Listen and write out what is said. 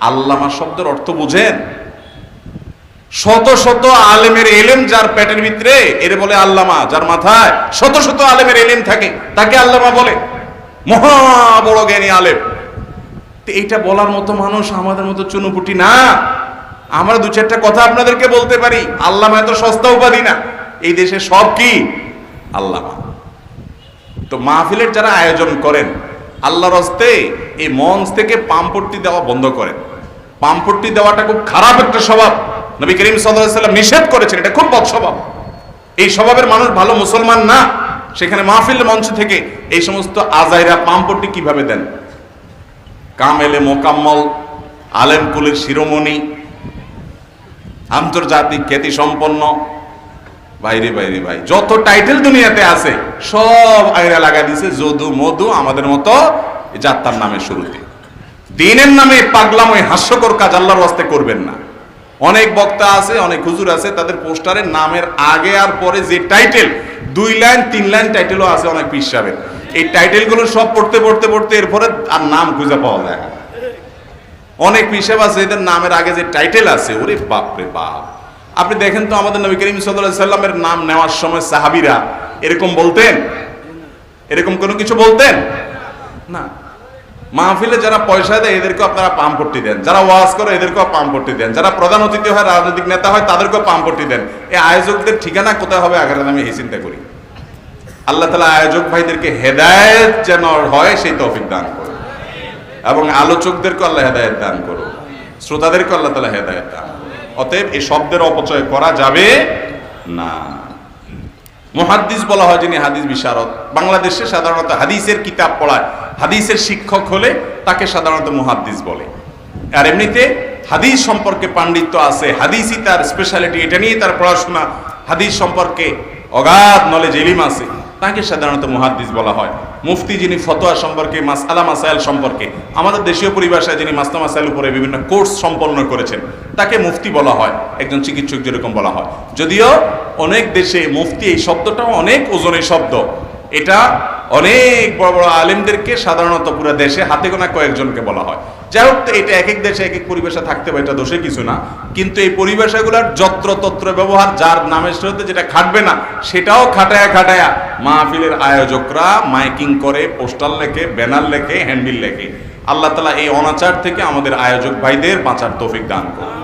আল্লামা শব্দের অর্থ বুঝেন? শত শত আলেমের এলেম যার পেটের ভিতরে এর বলে আল্লামা। যার মাথায় শত শত আলেমের এলেম থাকে তাকে আল্লামা বলে, মহা বড় জ্ঞানী আলেম। এইটা বলার মতো মানুষ আমাদের মতো চুনুপুটি না। আমরা দু চারটা কথা আপনাদেরকে বলতে পারি। আল্লামা এত সস্তা উপাধি না, এই দেশে সব কি আল্লামা। তো মাহফিলের যারা আয়োজন করেন, আল্লাহর হস্তে এই মঞ্চ থেকে পাম্পট্টি দেওয়া বন্ধ করেন। পাম্পট্টি দেওয়াটা খুব খারাপ একটা স্বভাব। নবী করিম সাল্লাল্লাহু আলাইহি ওয়াসাল্লাম নিষেধ করেছেন, এটা খুব বদ স্বভাব। এই স্বভাবের মানুষ ভালো মুসলমান না। সেখানে মাহফিল মঞ্চ থেকে এই সমস্ত আজাইরা পাম্পট্টি কিভাবে দেন? কামেলে মোকাম্মল, আলেম কুলের শিরোমণি, আন্তর্জাতিক খ্যাতি সম্পন্ন, বাইরে বাইরে ভাই যত টাইটেল দুনিয়াতে আছে সব আইরা লাগা দিছে যদু মধু আমাদের মতো যাত্রার নামে শুরুতে। দিনের নামে পাগলাম ওই হাস্যকর কাজ আল্লাহর ওয়াস্তে করবেন না। অনেক বক্তা আছে, অনেক হুজুর আছে, তাদের পোস্টারের নামের আগে আর পরে যে টাইটেল 2 লাইন 3 লাইন টাইটেলও আছে অনেক পীর সাহেবের। এই টাইটেলগুলো সব পড়তে পড়তে পড়তে এরপরে আর নাম খুঁজে পাওয়া যায় না। অনেক পীর সাহেব আছে এদের নামের আগে যে টাইটেল আছে, ওরে বাপ রে বাপ। আপনি দেখেন তো আমাদের নবী করিম সাল্লাল্লাহু আলাইহি সাল্লামের নাম নেওয়ার সময় সাহাবীরা এরকম বলতেন? এরকম কোনো কিছু বলতেন না। মাহফিলে যারা পয়সা দেয় এদেরকেও আপনারা পাম্পট্টি দেন, যারা ওয়াজ করে এদেরকেও পাম্পট্টি দেন, যারা প্রধান অতিথি হয় রাজনৈতিক নেতা হয় তাদেরকেও পাম্পট্টি দেন। এই আয়োজকদের ঠিকানা কোথায় হবে আখেরাতে আমি এই চিন্তা করি। আল্লাহ তাআলা আয়োজক ভাইদেরকে হেদায়েত যেন হয় সেই তৌফিক দান করুন, এবং আলোচকদেরকে আল্লাহ হেদায়েত দান করুন, শ্রোতাদেরকে আল্লাহ তাআলা হেদায়েত দান করুন। অতএব এই শব্দের অপচয় করা যাবে না। মুহাদ্দিস বলা হয় যিনি হাদিস বিশারদ। বাংলাদেশে সাধারণত হাদিসের কিতাব পড়ায়, হাদিসের শিক্ষক হলে তাকে সাধারণত মুহাদ্দিস বলে। আর এমনিতে হাদিস সম্পর্কে পাণ্ডিত্য আছে, হাদিসই তার স্পেশালিটি, এটা নিয়ে তার পড়াশোনা, হাদিস সম্পর্কে অগাধ নলেজ ইলম আছে, তাকে সাধারণত মুহাদ্দিস বলা হয়। মুফতি যিনি ফতোয়া সম্পর্কে, মাসআলা মাসাইল সম্পর্কে, আমাদের দেশীয় পরিভাষায় যিনি মাসলা মাসাইল উপরে বিভিন্ন কোর্স সম্পন্ন করেছেন তাকে মুফতি বলা হয়, একজন চিকিৎসক যেরকম বলা হয়। যদিও অনেক দেশে মুফতি এই শব্দটাও অনেক ওজনের শব্দ। এটা অনেক বড় বড় আলেমদেরকে সাধারণত পুরো দেশে হাতে গোনা কয়েকজনকে বলা হয়। যাই হোক, এটা এক এক দেশে এক এক পরিভাষা থাকতে পারে, এটা দোষে কিছু না। কিন্তু এই পরিভাষাগুলোর যত্রতত্র ব্যবহার, যার নামের সাথে যেটা খাটবে না সেটাও খাটায়া খাটায়া মাহফিলের আয়োজকরা মাইকিং করে, পোস্টার লেখে, ব্যানার লেখে, হ্যান্ডবিল লেখে। আল্লাহ তাআলা এই অনাচার থেকে আমাদের আয়োজক ভাইদের বাঁচার তৌফিক দান করুন।